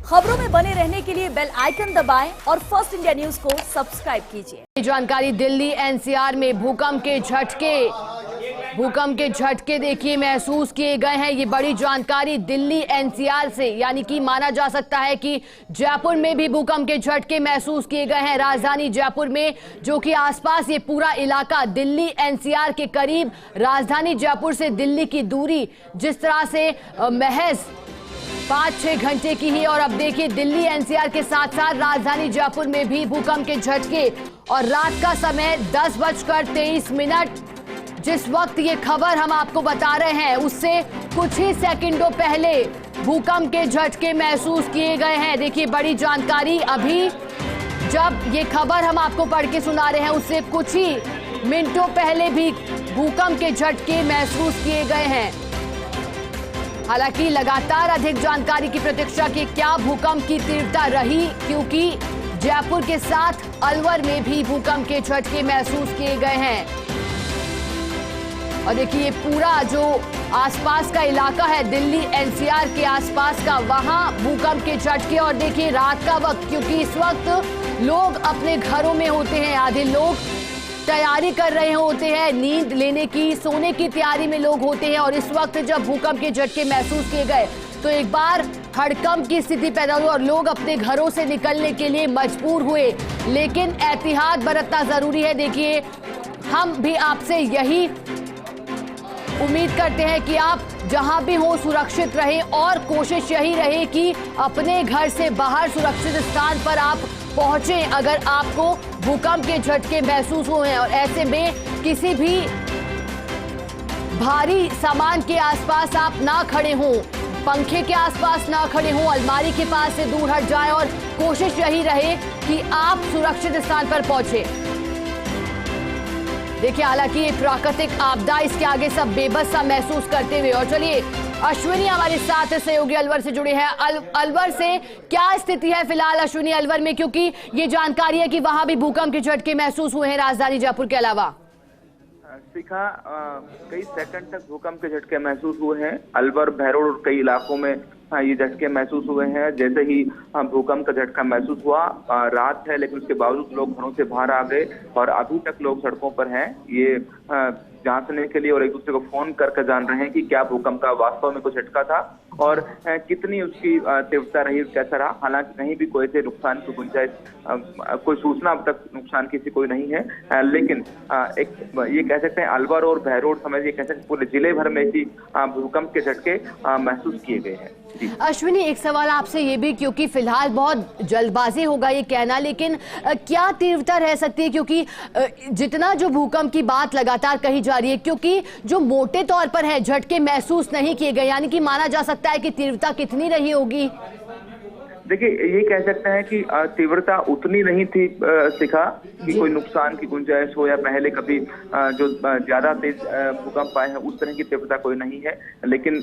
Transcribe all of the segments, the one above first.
खबरों में बने रहने के लिए बेल आइकन दबाएं और फर्स्ट इंडिया न्यूज को सब्सक्राइब कीजिए। जानकारी दिल्ली एनसीआर में भूकंप के झटके देखिए महसूस किए गए हैं। ये बड़ी जानकारी दिल्ली एनसीआर से, यानी कि माना जा सकता है कि जयपुर में भी भूकंप के झटके महसूस किए गए हैं। राजधानी जयपुर में, जो कि आसपास ये पूरा इलाका दिल्ली एनसीआर के करीब, राजधानी जयपुर से दिल्ली की दूरी जिस तरह से महज 5-6 घंटे की ही। और अब देखिए दिल्ली एनसीआर के साथ साथ राजधानी जयपुर में भी भूकंप के झटके। और रात का समय 10:23। जिस वक्त ये खबर हम आपको बता रहे हैं उससे कुछ ही सेकंडों पहले भूकंप के झटके महसूस किए गए हैं। देखिए बड़ी जानकारी, अभी जब ये खबर हम आपको पढ़ के सुना रहे हैं उससे कुछ ही मिनटों पहले भी भूकंप के झटके महसूस किए गए हैं। हालांकि लगातार अधिक जानकारी की प्रतीक्षा की क्या भूकंप की तीव्रता रही, क्योंकि जयपुर के साथ अलवर में भी भूकंप के झटके महसूस किए गए हैं। और देखिए पूरा जो आसपास का इलाका है दिल्ली एनसीआर के आसपास का, वहां भूकंप के झटके। और देखिए रात का वक्त, क्योंकि इस वक्त लोग अपने घरों में होते हैं, आधे लोग तैयारी कर रहे होते हैं, नींद लेने की, सोने की तैयारी में लोग होते हैं। और इस वक्त जब भूकंप के झटके महसूस किए गए तो एक बार हड़कंप की स्थिति पैदा हुई और लोग अपने घरों से निकलने के लिए मजबूर हुए। लेकिन एहतियात बरतना जरूरी है। देखिए हम भी आपसे यही उम्मीद करते हैं कि आप जहां भी हो सुरक्षित रहें, और कोशिश यही रहे कि अपने घर से बाहर सुरक्षित स्थान पर आप पहुंचें अगर आपको भूकंप के झटके महसूस हुए हैं। और ऐसे में किसी भी भारी सामान के आसपास आप ना खड़े हों, पंखे के आसपास ना खड़े हों, अलमारी के पास से दूर हट जाएं और कोशिश यही रहे कि आप सुरक्षित स्थान पर पहुंचे। देखिए हालांकि ये प्राकृतिक आपदा, इसके आगे सब बेबस सा महसूस करते हुए। और चलिए अश्विनी हमारे साथ सहयोगी अलवर से जुड़े हैं। अलवर से क्या स्थिति है फिलहाल अश्विनी अलवर में, क्योंकि ये जानकारी है कि वहां भी भूकंप के झटके महसूस हुए हैं राजधानी जयपुर के अलावा। शिखा, कई सेकंड तक भूकंप के झटके महसूस हुए हैं। अलवर, भैरोड़ और कई इलाकों में ये झटके महसूस हुए हैं। जैसे ही भूकंप का झटका महसूस हुआ, रात है लेकिन उसके बावजूद लोग घरों से बाहर आ गए और अभी तक लोग सड़कों पर हैं, ये जांचने के लिए और एक दूसरे को फोन करके जान रहे हैं कि क्या भूकंप का वास्तव में कुछ झटका था और कितनी उसकी तीव्रता रही, कैसा रहा। हालांकि कहीं भी कोई से नुकसान की गुंजाइश, कोई सूचना अब तक नुकसान की कोई नहीं है। लेकिन एक ये कह सकते हैं अलवर और भैरोड़ समेत ये कह सकते हैं पूरे जिले भर में ही भूकंप के झटके महसूस किए गए हैं। अश्विनी एक सवाल आपसे ये भी, क्योंकि फिलहाल बहुत जल्दबाजी होगा ये कहना, लेकिन क्या तीव्रता रह सकती है, क्योंकि जितना जो भूकंप की बात लगातार कही जा रही है, क्योंकि जो मोटे तौर पर है झटके महसूस नहीं किए गए, यानी कि माना जा सकता है कि तीव्रता कितनी रही होगी? देखिए ये कह सकते हैं कि तीव्रता उतनी नहीं थी शिखा कि कोई नुकसान की गुंजाइश हो या पहले कभी जो ज्यादा तेज भूकंप आए हैं उस तरह की तीव्रता कोई नहीं है। लेकिन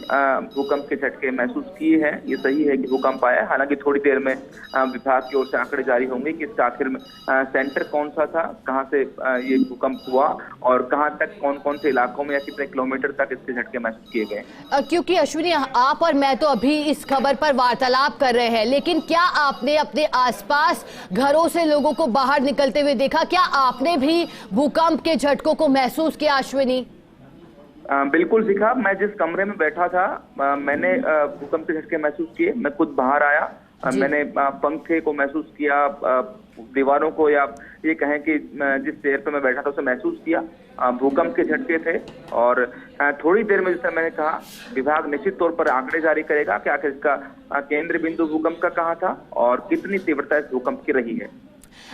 भूकंप के झटके महसूस किए हैं, ये सही है कि भूकंप आया। हालांकि थोड़ी देर में विभाग की ओर से आंकड़े जारी होंगे कि इसका आखिर में सेंटर कौन सा था, कहाँ से ये भूकंप हुआ और कहाँ तक, कौन कौन से इलाकों में या कितने किलोमीटर तक इसके झटके महसूस किए गए। क्योंकि अश्विनी आप और मैं तो अभी इस खबर पर वार्तालाप कर रहे हैं, लेकिन क्या आपने अपने आसपास घरों से लोगों को बाहर निकलते हुए देखा? क्या आपने भी भूकंप के झटकों को महसूस किया अश्विनी? बिल्कुल शिखा, मैं जिस कमरे में बैठा था मैंने भूकंप के झटके महसूस किए। मैं खुद बाहर आया, मैंने पंखे को महसूस किया, दीवारों को, या ये कहें कि जिस चेयर पर मैं बैठा था उसे महसूस किया। भूकंप के झटके थे और थोड़ी देर में, जैसे मैंने कहा, विभाग निश्चित तौर पर आंकड़े जारी करेगा कि आखिर इसका केंद्र बिंदु भूकंप का कहाँ था और कितनी तीव्रता इस भूकंप की रही है।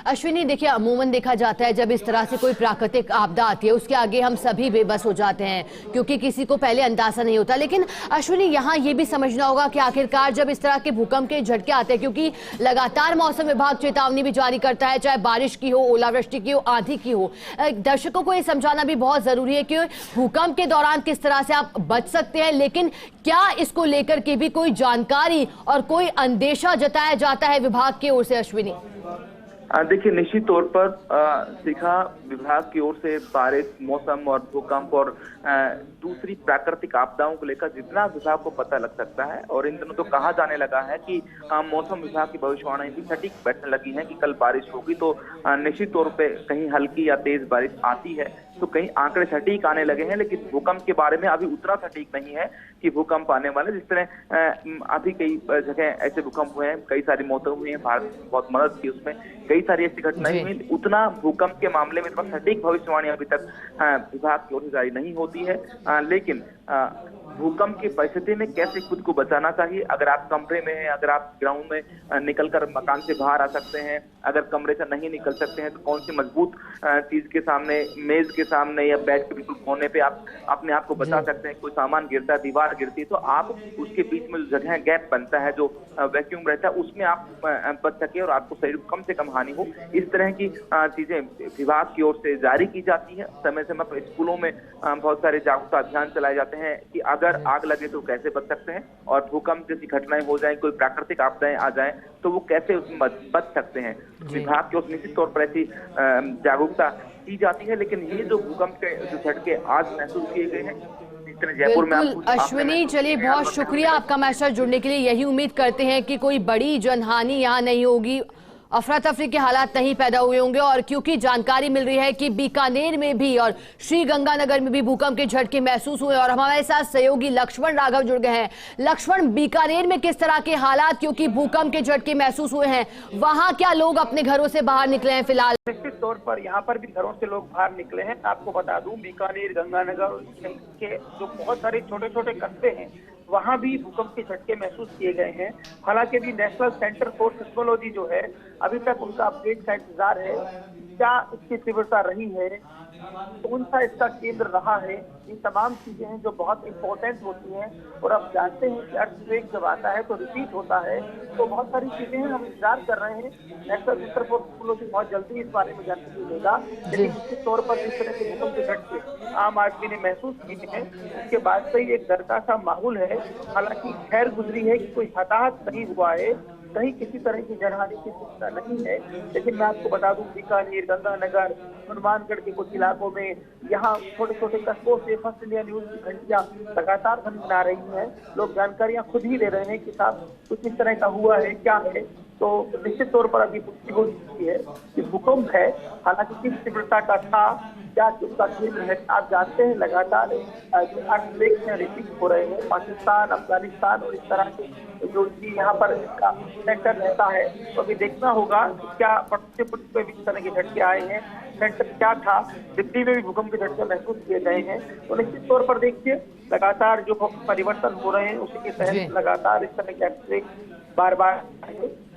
अश्विनी देखिए अमूमन देखा जाता है जब इस तरह से कोई प्राकृतिक आपदा आती है उसके आगे हम सभी बेबस हो जाते हैं, क्योंकि किसी को पहले अंदाजा नहीं होता। लेकिन अश्विनी यहाँ ये भी समझना होगा कि आखिरकार जब इस तरह के भूकंप के झटके आते हैं, क्योंकि लगातार मौसम विभाग चेतावनी भी जारी करता है, चाहे बारिश की हो, ओलावृष्टि की हो, आंधी की हो, दर्शकों को ये समझाना भी बहुत जरूरी है कि भूकंप के दौरान किस तरह से आप बच सकते हैं। लेकिन क्या इसको लेकर के भी कोई जानकारी और कोई अंदेशा जताया जाता है विभाग की ओर से अश्विनी? देखिए, निश्चित तौर पर शिखा, विभाग की ओर से बारिश, मौसम और भूकंप और दूसरी प्राकृतिक आपदाओं को लेकर जितना विभाग को पता लग सकता है, और इन दिनों तो कहा जाने लगा है कि मौसम विभाग की भविष्यवाणी भी सटीक बैठने लगी है कि कल बारिश होगी, तो निश्चित तौर पे कहीं हल्की या तेज बारिश आती है तो कहीं आंकड़े सटीक आने लगे हैं, लेकिन भूकंप के बारे में अभी उतना सटीक नहीं है कि भूकंप आने वाले। जिस तरह अभी कई जगह ऐसे भूकंप हुए हैं, कई सारी मौतें हुई हैं, भारत ने बहुत मदद की उसमें, कई सारी ऐसी घटनाएं हुई, उतना भूकंप के मामले में इतना सटीक भविष्यवाणी अभी तक विभाग की ओर से जारी नहीं होती है। लेकिन भूकंप की परिस्थिति में कैसे खुद को बचाना चाहिए, अगर आप कमरे में हैं, अगर आप ग्राउंड में निकलकर मकान से बाहर आ सकते हैं, अगर कमरे से नहीं निकल सकते हैं तो कौन सी मजबूत चीज के सामने, मेज के सामने या बेड के बिल्कुल कोने पे आप अपने आप को बचा सकते हैं। कोई सामान गिरता है, दीवार गिरती है, तो आप उसके बीच में जो जगह गैप बनता है, जो वैक्यूम रहता है, उसमें आप बच सके और आपको शरीर को कम से कम हानि हो। इस तरह की चीजें विभाग की ओर से जारी की जाती है। समय समय पर स्कूलों में बहुत सारे जागरूकता अभियान चलाए जाते हैं कि अगर आग लगे तो कैसे बच सकते हैं, और भूकंप जैसी घटनाएं हो जाए, कोई प्राकृतिक आपदाएं आ जाएं तो वो कैसे उसमें बच सकते हैं। विभाग की ओर से निश्चित तौर पर ऐसी जागरूकता की जाती है। लेकिन ये जो भूकंप के जो झटके आज महसूस किए गए हैं जयपुर में, बिल्कुल अश्विनी, चलिए बहुत शुक्रिया आपका मैसेज जुड़ने के लिए। यही उम्मीद करते हैं कि कोई बड़ी जनहानि यहाँ नहीं होगी, अफरा तफरी के हालात नहीं पैदा हुए होंगे। और क्योंकि जानकारी मिल रही है कि बीकानेर में भी और श्रीगंगानगर में भी भूकंप के झटके महसूस हुए, और हमारे साथ सहयोगी लक्ष्मण राघव जुड़ गए हैं। लक्ष्मण, बीकानेर में किस तरह के हालात, क्योंकि भूकंप के झटके महसूस हुए हैं, वहां क्या लोग अपने घरों से बाहर निकले हैं फिलहाल? निश्चित तौर पर यहाँ पर भी घरों से लोग बाहर निकले हैं। आपको बता दूं, बीकानेर, गंगानगर के जो बहुत सारे छोटे छोटे कस्बे हैं वहां भी भूकंप के झटके महसूस किए गए हैं। हालांकि अभी नेशनल सेंटर फॉर सिस्मोलॉजी जो है, अभी तक उनका अपडेट का इंतजार है, क्या इसकी तीव्रता रही है, कौन सा इसका केंद्र रहा है, ये तमाम चीजें हैं जो बहुत इंपॉर्टेंट होती हैं। और आप जानते हैं कि अर्थक्वेक जब आता है तो रिपीट होता है, तो बहुत सारी चीजें हैं, हम इंतजार कर रहे हैं। नेशनल सेंटर फॉर सिस्मोलॉजी बहुत जल्दी इस बारे में जानकारी देगा। लेकिन निश्चित तौर पर जिस तरह के भूकंप के झटके आम आदमी ने महसूस किए हैं, उसके बाद से ही एक डरता सा माहौल है। हालांकि खैर गुजरी है कि कोई हताहत नहीं हुआ है, कहीं किसी तरह की जनहानि की सूचना नहीं है। लेकिन मैं आपको बता दूं, बीकानेर, गंगानगर, हनुमानगढ़ के कुछ इलाकों में, यहाँ छोटे छोटे कस्बों से फर्स्ट इंडिया न्यूज की घंटियां लगातार बना रही हैं। लोग जानकारियां खुद ही दे रहे हैं कि साहब कुछ इस तरह का हुआ है, क्या है। तो निश्चित तौर पर अभी पुष्टि हो चुकी है कि भूकंप है। हालांकि किस तीव्रता का था, क्या उसका केंद्र है, आप जानते हैं लगातार जो अर्थक्वेक हैं रिपीट हो रहे हैं। पाकिस्तान, अफगानिस्तान और इस तरह के जो यहाँ पर सेंटर रहता है, तो अभी देखना होगा क्या पड़ोसी मुल्क में भी इस तरह के झटके आए हैं, सेंटर क्या था। दिल्ली में भी भूकंप के झटके महसूस किए गए हैं। तो निश्चित तौर पर देखिए, लगातार जो परिवर्तन हो रहे हैं उसी के तहत लगातार इस तरह के अर्थक्वेक बार बार,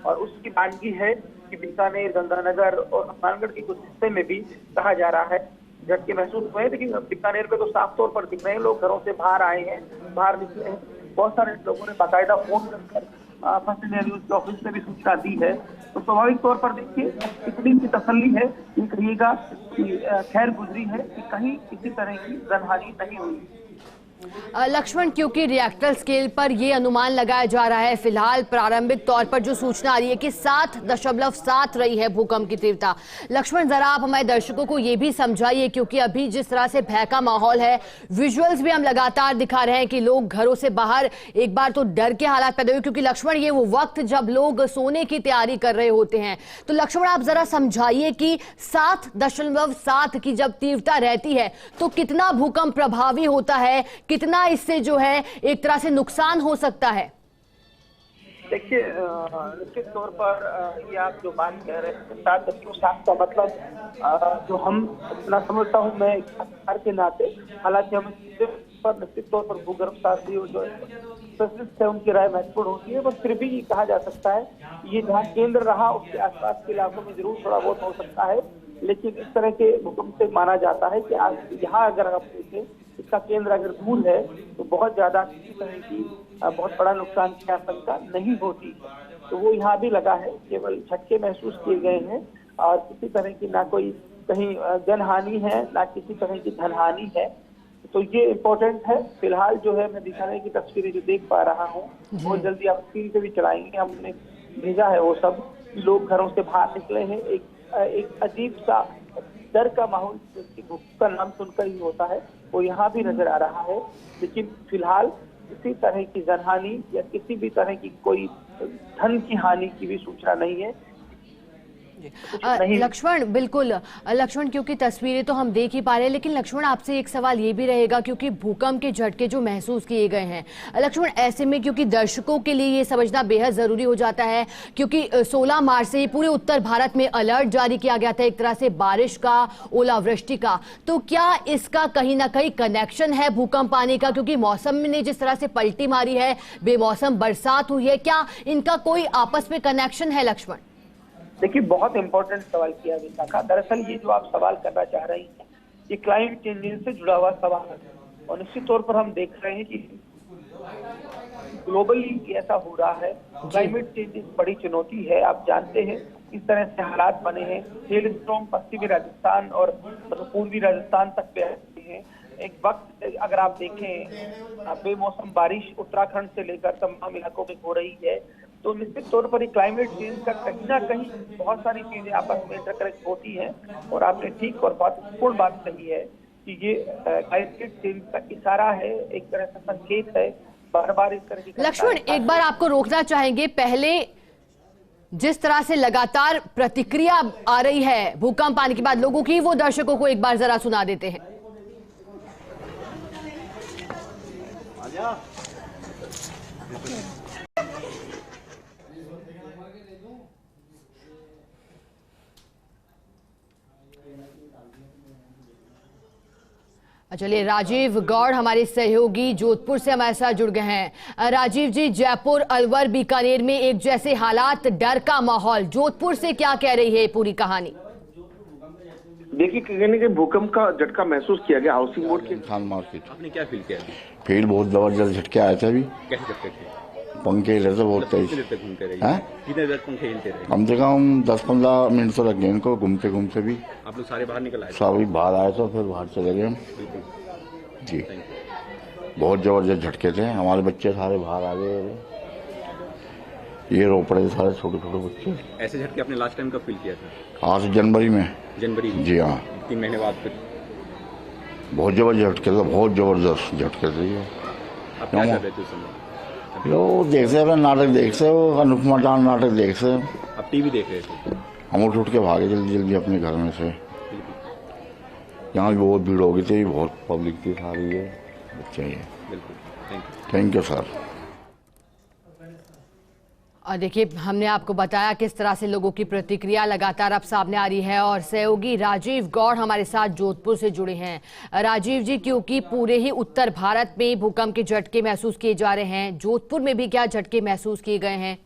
और उसकी मानगी है कि बीकानेर, गंगानगर और हनुमानगढ़ के कुछ हिस्से में भी कहा जा रहा है झटके महसूस हुए हैं। लेकिन बीकानेर में तो साफ तौर पर दिख रहे हैं, लोग घरों से बाहर आए हैं, बाहर निकले हैं। बहुत सारे लोगों ने बाकायदा फोन कर फर्स्ट इंडिया न्यूज के ऑफिस में भी सूचना दी है। तो स्वाभाविक तौर पर देखिए, इतनी की तसल्ली है, ये कहिएगा कि खैर गुजरी है, कि कहीं किसी तरह की जनहानि नहीं हुई। लक्ष्मण, क्योंकि रिएक्टर स्केल पर यह अनुमान लगाया जा रहा है, फिलहाल प्रारंभिक तौर पर जो सूचना आ रही है कि 7.7 रही है भूकंप की तीव्रता। लक्ष्मण, जरा आप हमारे दर्शकों को यह भी समझाइए, क्योंकि अभी जिस तरह से भय का माहौल है, विजुअल्स भी हम लगातार दिखा रहे हैं कि लोग घरों से बाहर, एक बार तो डर के हालात पैदा हुए, क्योंकि लक्ष्मण ये वो वक्त जब लोग सोने की तैयारी कर रहे होते हैं। तो लक्ष्मण, आप जरा समझाइए कि 7.7 की जब तीव्रता रहती है तो कितना भूकंप प्रभावी होता है, कितना इससे जो है एक तरह से नुकसान हो सकता है? देखिए, निश्चित तौर पर ये आप जो बात कह रहे हैं 7.7 का मतलब जो हम इतना समझता हूँ मैं सरकार के नाते, हालांकि हम पर निश्चित तौर पर भूगर्भ शास्त्री जो स्पेशलिस्ट है उनकी राय महत्वपूर्ण होती है, बस फिर भी ये कहा जा सकता है ये जहाँ केंद्र रहा उसके आसपास के इलाकों में जरूर थोड़ा बहुत हो सकता है। लेकिन इस तरह के भूकंप से माना जाता है कि आज यहाँ अगर आप देखें, इसका केंद्र अगर दूर है तो बहुत ज्यादा किसी तरह की बहुत बड़ा नुकसान की आशंका नहीं होती। तो वो यहाँ भी लगा है, केवल झटके महसूस किए गए हैं और किसी तरह की ना कोई कहीं जनहानि है ना किसी तरह की धनहानि है। तो ये इम्पोर्टेंट है। फिलहाल जो है मैं दिखाने की तस्वीरें जो देख पा रहा हूँ वो जल्दी आप स्क्रीन पे भी चलाएंगे, हमने भेजा है वो सब। लोग घरों से बाहर निकले हैं। एक अजीब सा डर का माहौल भूकंप का नाम सुनकर ही होता है, वो यहाँ भी नजर आ रहा है। लेकिन फिलहाल किसी तरह की जनहानि या किसी भी तरह की कोई धन की हानि की भी सूचना नहीं है। लक्ष्मण, बिल्कुल लक्ष्मण, क्योंकि तस्वीरें तो हम देख ही पा रहे हैं, लेकिन लक्ष्मण आपसे एक सवाल ये भी रहेगा क्योंकि भूकंप के झटके जो महसूस किए गए हैं लक्ष्मण, ऐसे में क्योंकि दर्शकों के लिए ये समझना बेहद जरूरी हो जाता है क्योंकि 16 मार्च से पूरे उत्तर भारत में अलर्ट जारी किया गया था एक तरह से बारिश का, ओलावृष्टि का, तो क्या इसका कहीं ना कहीं कनेक्शन है भूकंप आने का? क्योंकि मौसम ने जिस तरह से पलटी मारी है, बेमौसम बरसात हुई है, क्या इनका कोई आपस में कनेक्शन है लक्ष्मण? देखिए, बहुत इंपॉर्टेंट सवाल किया विशाखा। दरअसल ये जो आप सवाल करना चाह रही हैं, ये क्लाइमेट चेंज से जुड़ा हुआ सवाल है और निश्चित तौर पर हम देख रहे हैं कि ग्लोबली ऐसा हो रहा है। क्लाइमेट चेंज एक बड़ी चुनौती है। आप जानते हैं इस तरह से हालात बने हैं। हेल स्टॉर्म पश्चिमी राजस्थान और पूर्वी राजस्थान तक पे हैं। एक वक्त अगर आप देखें, बेमौसम बारिश उत्तराखंड से लेकर तमाम इलाकों में हो रही है, तो निश्चित तौर पर क्लाइमेट चेंज का कहीं ना कहीं बहुत सारी चीजें आपस में इंटरकनेक्ट होती हैं। और आपने ठीक और महत्वपूर्ण बात कही है कि ये क्लाइमेट चेंज का इशारा है, एक तरह से संकेत है। बार बार इस तरह की लक्ष्मण, एक बार आपको रोकना चाहेंगे। पहले जिस तरह से लगातार प्रतिक्रिया आ रही है भूकंप आने के बाद लोगों की, वो दर्शकों को एक बार जरा सुना देते हैं। चलिए, राजीव गौड़ हमारे सहयोगी जोधपुर से हमारे साथ जुड़ गए हैं। राजीव जी, जयपुर, अलवर, बीकानेर में एक जैसे हालात, डर का माहौल, जोधपुर से क्या कह रही है पूरी कहानी? देखिए, कहने के भूकंप का झटका महसूस किया गया हाउसिंग बोर्ड के खान मार्केट। आपने क्या फील किया? फील बहुत जबरदस्त झटके आए थे अभी। कैसे झटके थे? पंखे हिले थे बहुत तेज। घूमते रहे? कितने देर पंखे हिलते रहे? कम से कम 10-15 मिनट तो लग गए इनको घूमते घूमते भी। आप लोग सारे बाहर निकल आए? सभी बाहर आए तो फिर बाहर चले गए हम जी। बहुत जबरदस्त झटके थे, हमारे बच्चे सारे बाहर आ गए, ये रो पड़े सारे छोटे छोटे बच्चे। ऐसे झटके आपने लास्ट टाइम कब फील किया था? आज जनवरी में जी हाँ, 3 महीने बाद। फिर बहुत जबरदस्त झटके थे, बहुत जबरदस्त झटके थे ये। आप क्या कर रहे थे उस समय? वो देखते अपना नाटक देखते, वो अनुपमा डांस नाटक देखते। आप टीवी देख रहे थे? हम उठ के भागे जल्दी जल्दी अपने घर में से। यहाँ भी बहुत भीड़ हो गई थी, बहुत पब्लिक थी सारी, ये बच्चे ये। बिल्कुल, थैंक यू सर। और देखिए, हमने आपको बताया किस तरह से लोगों की प्रतिक्रिया लगातार अब सामने आ रही है और सहयोगी राजीव गौड़ हमारे साथ जोधपुर से जुड़े हैं। राजीव जी, क्योंकि पूरे ही उत्तर भारत में भूकंप के झटके महसूस किए जा रहे हैं, जोधपुर में भी क्या झटके महसूस किए गए हैं?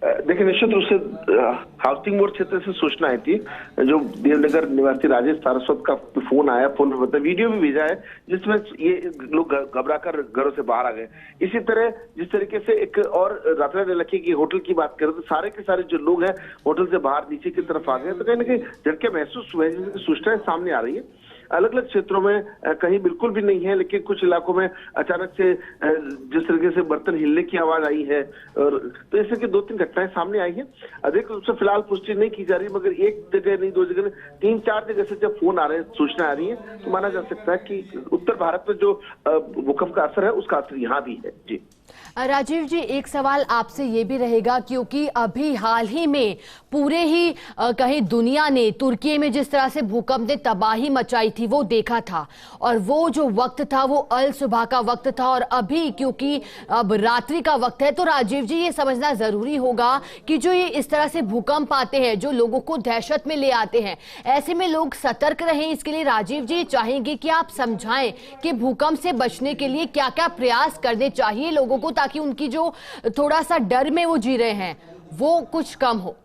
देखिए, निश्चित रूप से हाउसिंग बोर्ड क्षेत्र से सूचना आई थी। जो देवनगर निवासी राजेश सारस्वत का फोन आया, फोन पर मतलब वीडियो भी भेजा है जिसमें ये लोग घबराकर घरों से बाहर आ गए। इसी तरह जिस तरीके से एक और रात्रा इलाके की होटल की बात करें तो सारे के सारे जो लोग हैं होटल से बाहर नीचे की तरफ आ गए, तो कहीं ना कहीं झटके महसूस हुए, जिसकी सूचनाएं सामने आ रही है। अलग अलग क्षेत्रों में कहीं बिल्कुल भी नहीं है, लेकिन कुछ इलाकों में अचानक से जिस तरीके से बर्तन हिलने की आवाज आई है, और तो ऐसे की 2-3 घटनाएं सामने आई है। अधिक रूप से फिलहाल पुष्टि नहीं की जा रही, मगर एक जगह नहीं, 2 जगह नहीं, 3-4 जगह से जब फोन आ रहे हैं, सूचना आ रही है, तो माना जा सकता है कि उत्तर भारत में जो भूकंप का असर है उसका असर यहाँ भी है जी। राजीव जी, एक सवाल आपसे ये भी रहेगा क्योंकि अभी हाल ही में पूरे ही कहीं दुनिया ने तुर्की में जिस तरह से भूकंप ने तबाही मचाई थी वो देखा था, और वो जो वक्त था वो अल सुबह का वक्त था, और अभी क्योंकि अब रात्रि का वक्त है, तो राजीव जी ये समझना जरूरी होगा कि जो ये इस तरह से भूकंप आते हैं जो लोगों को दहशत में ले आते हैं, ऐसे में लोग सतर्क रहें। इसके लिए राजीव जी चाहेंगे कि आप समझाएं कि भूकंप से बचने के लिए क्या क्या प्रयास करने चाहिए लोगों को, ताकि उनकी जो थोड़ा सा डर में वो जी रहे हैं वो कुछ कम हो।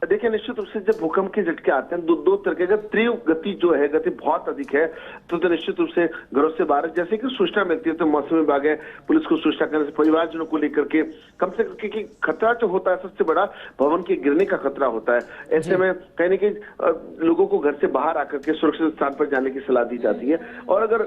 देखिए, निश्चित रूप से जब भूकंप के झटके आते हैं दो तरह के, अगर तीव्र गति जो है, गति बहुत अधिक है तो निश्चित रूप से घरों से बाहर, जैसे कि सूचना मिलती है तो मौसम विभाग है, पुलिस को सूचना करने से परिवारजनों को लेकर के कम से कम, क्योंकि खतरा जो होता है सबसे बड़ा भवन के गिरने का खतरा होता है। ऐसे में कहीं न कहीं लोगों को घर से बाहर आकर के सुरक्षित स्थान पर जाने की सलाह दी जाती है। और अगर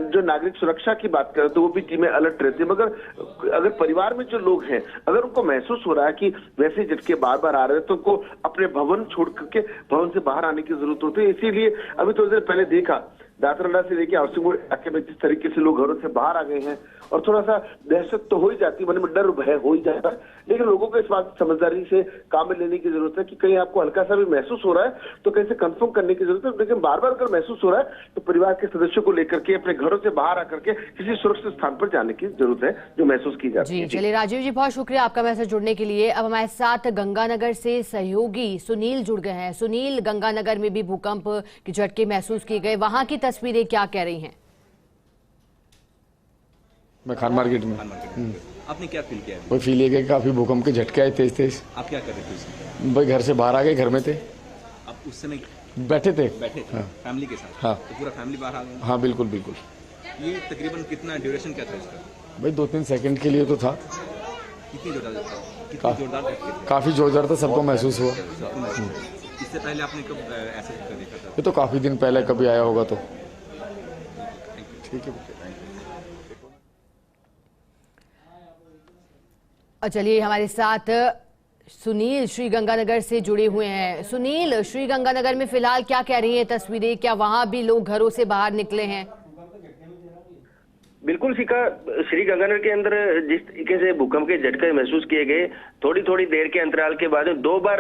जो नागरिक सुरक्षा की बात करें तो वो भी टीमें अलर्ट रहती है, मगर अगर परिवार में जो लोग हैं अगर उनको महसूस हो रहा है कि वैसे झटके बार बार आ रहे हैं तो उनको अपने भवन छोड़ करके भवन से बाहर आने की जरूरत होती है। इसीलिए अभी थोड़ी देर पहले देखा दादरा से लेके हाउसिंग बोर्ड इलाके में जिस तरीके से लोग घरों से बाहर आ गए हैं, और थोड़ा सा दहशत तो हो ही जाती है, मन में डर भय हो ही जाता है, लेकिन लोगों को इस बात समझदारी से काम में लेने की जरूरत है कि कहीं आपको हल्का सा भी महसूस हो रहा है तो कहीं से कंफर्म करने की जरूरत है। लेकिन बार बार अगर महसूस हो रहा है तो परिवार के सदस्यों को लेकर के अपने घरों से बाहर आकर के किसी सुरक्षित स्थान पर जाने की जरूरत है जो महसूस की जाती है। चलिए राजीव जी, बहुत शुक्रिया आपका मैसेज जुड़ने के लिए। अब हमारे साथ गंगानगर से सहयोगी सुनील जुड़ गए हैं। सुनील, गंगानगर में भी भूकंप के झटके महसूस किए गए, वहां की तस्वीरें क्या कह रही हैं? मैं खान मार्केट में। आपने क्या फील किया? वो फील है कि काफी भूकंप के झटके आए तेज। आप क्या कर रहे थे उसमें? भाई घर से बाहर आ गए, घर में थे। आप उस समय बैठे थे हाँ। फैमिली के साथ? हाँ। तो पूरा फैमिली बाहर आ गया? हाँ बिल्कुल बिल्कुल। ये तकरीबन कितना ड्यूरेशन क्या था इसका? भाई 2-3 सेकंड के लिए तो था। कितनी जोरदार? काफी जोरदार था, सबको महसूस हुआ। इससे पहले आपने कब ऐसा देखा था? ये तो काफी दिन पहले कभी आया होगा तो। ठीक है। चलिए, हमारे साथ सुनील श्री गंगानगर से जुड़े हुए हैं। सुनील, श्री गंगानगर में फिलहाल क्या कह रही हैं तस्वीरें? क्या वहां भी लोग घरों से बाहर निकले हैं? बिल्कुल शिखा, श्री गंगानगर के अंदर जिस तरीके से भूकंप के झटके महसूस किए गए, थोड़ी थोड़ी देर के अंतराल के बाद 2 बार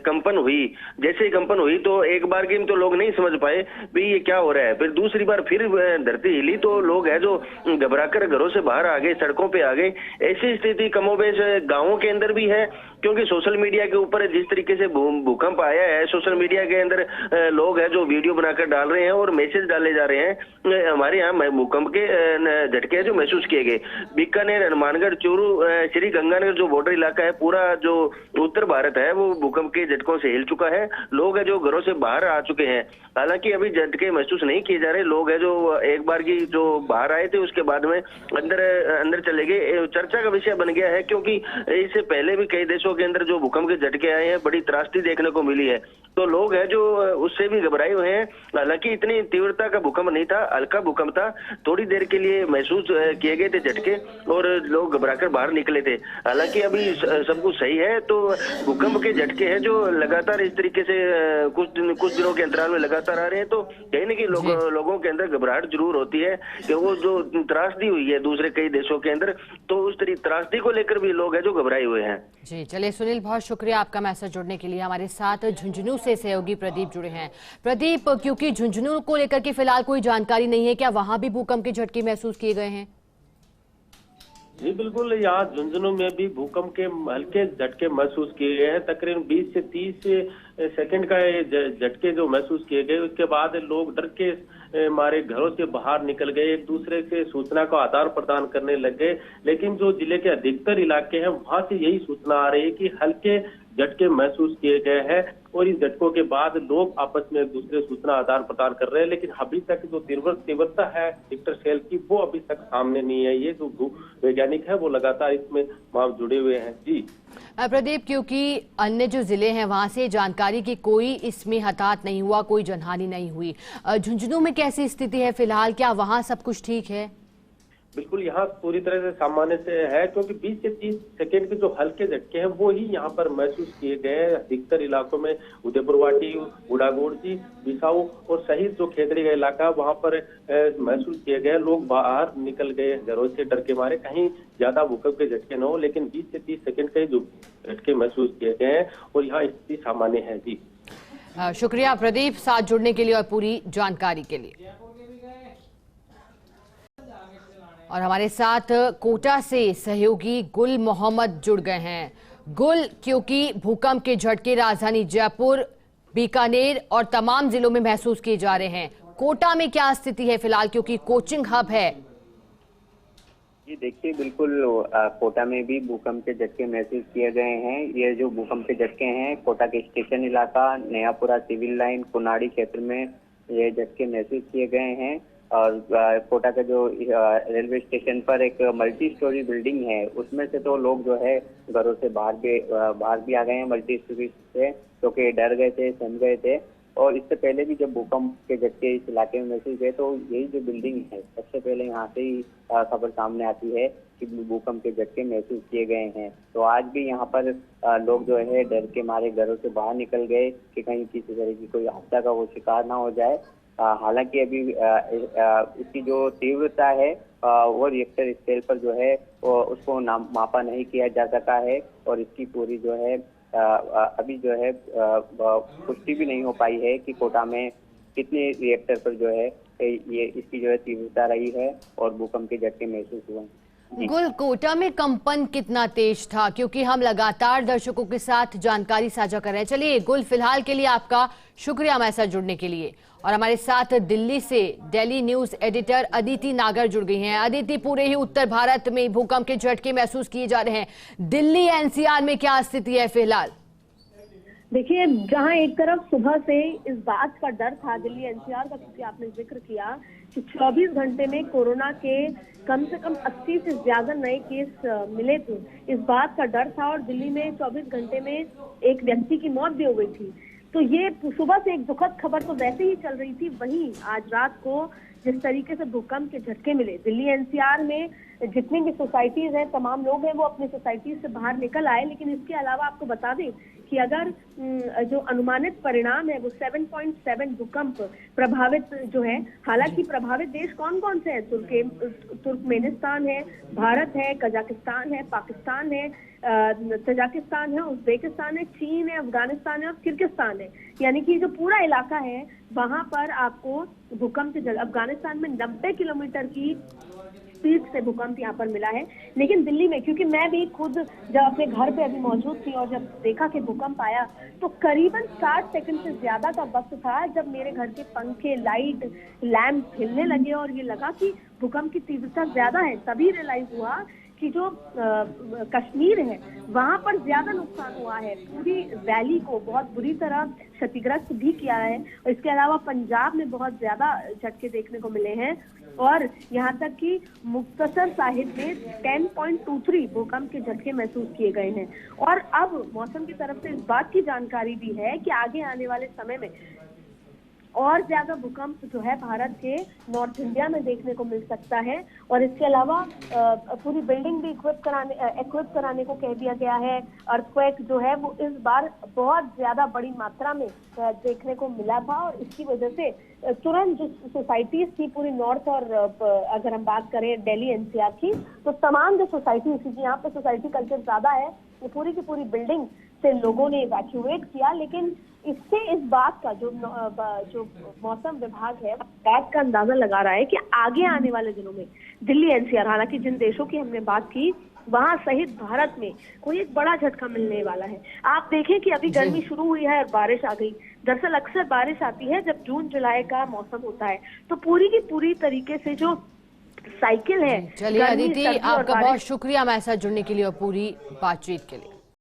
कंपन हुई। जैसे ही कंपन हुई तो एक बार की तो लोग नहीं समझ पाए भी ये क्या हो रहा है। फिर दूसरी बार फिर धरती हिली तो लोग है जो घबराकर घरों से बाहर आ गए, सड़कों पे आ गए। ऐसी स्थिति कमोबेश गाँवों के अंदर भी है, क्योंकि सोशल मीडिया के ऊपर जिस तरीके से भूकंप आया है, सोशल मीडिया के अंदर लोग है जो वीडियो बनाकर डाल रहे हैं और मैसेज डाले जा रहे हैं। हमारे यहाँ भूकंप के झटके जो महसूस किए गए, बीकानेर, हनुमानगढ़, चूरू, श्री गंगानगर जो बॉर्डर इलाका है, पूरा जो उत्तर भारत है वो भूकंप के झटकों से हिल चुका है। लोग है जो घरों से बाहर आ चुके हैं। हालांकि अभी झटके महसूस नहीं किए जा रहे। लोग है जो एक बार की जो बाहर आए थे उसके बाद में अंदर चले गए। चर्चा का विषय बन गया है, क्योंकि इससे पहले भी कई देशों के अंदर जो भूकंप के झटके आए हैं बड़ी त्रासदी देखने को मिली है, तो लोग है जो उससे भी घबराए हुए हैं। हालांकि इतनी तीव्रता का भूकंप नहीं था, हल्का भूकंप था, थोड़ी देर के लिए महसूस किए गए थे झटके और लोग घबराकर बाहर निकले थे। हालांकि अभी सब कुछ सही है। तो भूकंप के झटके हैं जो लगातार इस तरीके से कुछ दिनों के अंतराल में लगातार आ रहे हैं, तो कहीं न कहीं लोगों के अंदर घबराहट जरूर होती है कि वो जो त्रासदी हुई है दूसरे कई देशों के अंदर, तो उस त्रासदी को लेकर भी लोग है जो घबराए हुए हैं। जी चलिए सुनील, बहुत शुक्रिया आपका मैसेज जुड़ने के लिए। हमारे साथ झुंझुनू से सहयोगी प्रदीप जुड़े हैं। प्रदीप, क्योंकि झुंझुनू को लेकर के फिलहाल कोई जानकारी नहीं है, क्या वहां भी भूकंप के झटके महसूस किए गए हैं? जी बिल्कुल, यहाँ झुंझुनू में भी भूकंप के हल्के झटके महसूस किए गए हैं। तकरीबन 20 से 30 सेकंड का ये झटके जो महसूस किए गए, उसके बाद लोग डर के मारे घरों से बाहर निकल गए, एक दूसरे से सूचना का आदान प्रदान करने लग गए। लेकिन जो जिले के अधिकतर इलाके हैं वहां से यही सूचना आ रही है कि हल्के झटके महसूस किए गए हैं और इस झटकों के बाद लोग आपस में एक दूसरे सूचना आदान प्रदान कर रहे हैं। लेकिन अभी तक जो तीव्रता है रिक्टर स्केल की वो अभी तक सामने नहीं है। ये जो भू वैज्ञानिक है वो लगातार इसमें जुड़े हुए हैं। जी प्रदीप, क्योंकि अन्य जो जिले हैं वहां से जानकारी की कोई इसमें हताहत नहीं हुआ, कोई जनहानि नहीं हुई। झुंझुनू में कैसी स्थिति है फिलहाल? क्या वहां सब कुछ ठीक है? बिल्कुल, यहाँ पूरी तरह से सामान्य से है, क्योंकि 20 से 30 सेकेंड के जो हल्के झटके हैं वो ही यहाँ पर महसूस किए गए हैं। अधिकतर इलाकों में उदयपुर वाटी, बुढ़ागोड़जी, बिसाऊ और सहित जो खेतरी का इलाका वहाँ पर महसूस किए गए। लोग बाहर निकल गए घरों से डर के मारे, कहीं ज्यादा भूकंप के झटके न हो, लेकिन 20 से 30 सेकेंड के जो झटके महसूस किए गए हैं और यहाँ स्थिति सामान्य है। जी शुक्रिया प्रदीप, साथ जुड़ने के लिए और पूरी जानकारी के लिए। और हमारे साथ कोटा से सहयोगी गुल मोहम्मद जुड़ गए हैं। गुल, क्योंकि भूकंप के झटके राजधानी जयपुर, बीकानेर और तमाम जिलों में महसूस किए जा रहे हैं, कोटा में क्या स्थिति है फिलहाल, क्योंकि कोचिंग हब है? जी देखिए, बिल्कुल कोटा में भी भूकंप के झटके महसूस किए गए हैं। ये जो भूकंप के झटके हैं, कोटा के स्टेशन इलाका, नयापुरा सिविल लाइन, कोनाड़ी क्षेत्र में ये झटके महसूस किए गए हैं। और कोटा का जो रेलवे स्टेशन पर एक मल्टी स्टोरी बिल्डिंग है, उसमें से तो लोग जो है घरों से बाहर भी आ गए हैं मल्टी स्टोरी से, क्योंकि डर गए थे, सहम गए थे। और इससे पहले भी जब भूकंप के झटके इस इलाके में महसूस हुए तो यही जो बिल्डिंग है, सबसे पहले यहाँ से ही खबर सामने आती है कि भूकंप के झटके महसूस किए गए हैं। तो आज भी यहाँ पर लोग जो है डर के मारे घरों से बाहर निकल गए कि कहीं किसी तरह की कोई आपदा का वो शिकार ना हो जाए। हालांकि अभी इसकी जो तीव्रता है वो रिएक्टर स्केल पर जो है वो उसको मापा नहीं किया जा सका है, और इसकी पूरी जो है अभी जो है पुष्टि भी नहीं हो पाई है कि कोटा में कितने रिएक्टर पर जो है ये इसकी जो है तीव्रता रही है और भूकंप के झटके महसूस हुए। गुल, कोटा में कंपन कितना तेज था? क्योंकि हम लगातार दर्शकों के साथ जानकारी साझा कर रहे हैं। चलिए गुल, फिलहाल के लिए आपका शुक्रिया हमारे साथ जुड़ने के लिए। और हमारे साथ दिल्ली से डेली न्यूज एडिटर अदिति नागर जुड़ गई हैं। अदिति, पूरे ही उत्तर भारत में भूकंप के झटके महसूस किए जा रहे हैं। दिल्ली एनसीआर में क्या स्थिति है फिलहाल? देखिए, जहां एक तरफ सुबह से इस बात का डर था दिल्ली एनसीआर का, क्योंकि आपने जिक्र किया कि 24 घंटे में कोरोना के कम से कम 80 से ज्यादा नए केस मिले थे, इस बात का डर था। और दिल्ली में 24 घंटे में एक व्यक्ति की मौत भी हो गई थी। तो ये सुबह से एक दुखद खबर तो वैसे ही चल रही थी। वहीं आज रात को जिस तरीके से भूकंप के झटके मिले, दिल्ली एनसीआर में जितनी भी सोसाइटीज हैं, तमाम लोग हैं वो अपनी सोसाइटीज से बाहर निकल आए। लेकिन इसके अलावा आपको बता दें कि अगर जो अनुमानित परिणाम है वो 7.7 भूकंप प्रभावित जो है। हालांकि प्रभावित देश कौन कौन से हैं? तुर्कमेनिस्तान है, भारत है, कजाकिस्तान है, पाकिस्तान है, तजाकिस्तान है, उज्बेकिस्तान है, चीन है, अफगानिस्तान है और किर्गिस्तान है। यानी कि जो पूरा इलाका है वहां पर आपको भूकंप से अफगानिस्तान में 90 किलोमीटर की स्पीड से भूकंप यहाँ पर मिला है। लेकिन दिल्ली में, क्योंकि मैं भी खुद जब अपने घर पे अभी मौजूद थी और जब देखा कि भूकंप आया तो करीबन 60 सेकंड से ज्यादा का वक्त था जब मेरे घर के पंखे, लाइट, लैंप हिलने लगे और ये लगा कि भूकंप की तीव्रता ज्यादा है। तभी रियलाइज हुआ कि जो कश्मीर है वहां पर ज्यादा नुकसान हुआ है। पूरी वैली को बहुत बुरी तरह क्षतिग्रस्त भी किया है। और इसके अलावा पंजाब में बहुत ज्यादा झटके देखने को मिले हैं। और यहाँ तक कि मुक्तसर साहिब में 10.23 भूकंप के झटके महसूस किए गए हैं। और अब मौसम की तरफ से इस बात की जानकारी भी है कि आगे आने वाले समय में और ज्यादा भूकंप जो है भारत के नॉर्थ इंडिया में देखने को मिल सकता है। और इसके अलावा पूरी बिल्डिंग भी इक्विप कराने को कह दिया गया है। अर्थक्वेक जो है वो इस बार बहुत ज्यादा बड़ी मात्रा में देखने को मिला था और इसकी वजह से तुरंत जो सोसाइटीज थी पूरी नॉर्थ और अगर हम बात करें दिल्ली एनसीआर की, तो तमाम जो सोसाइटीज थी, यहाँ पे सोसाइटी कल्चर ज्यादा है, ये पूरी की पूरी बिल्डिंग से लोगों ने इवैक्यूएट किया। लेकिन इससे इस बात का जो मौसम विभाग है बात का अंदाजा लगा रहा है कि आगे आने वाले दिनों में दिल्ली एनसीआर, हालांकि जिन देशों की हमने बात की वहां सहित भारत में कोई एक बड़ा झटका मिलने वाला है। आप देखें कि अभी गर्मी शुरू हुई है और बारिश आ गई। दरअसल अक्सर बारिश आती है जब जून जुलाई का मौसम होता है, तो पूरी की पूरी तरीके से जो साइकिल है। चलिए अदिति, आपका बहुत शुक्रिया हमारे साथ जुड़ने के लिए और पूरी बातचीत के लिए।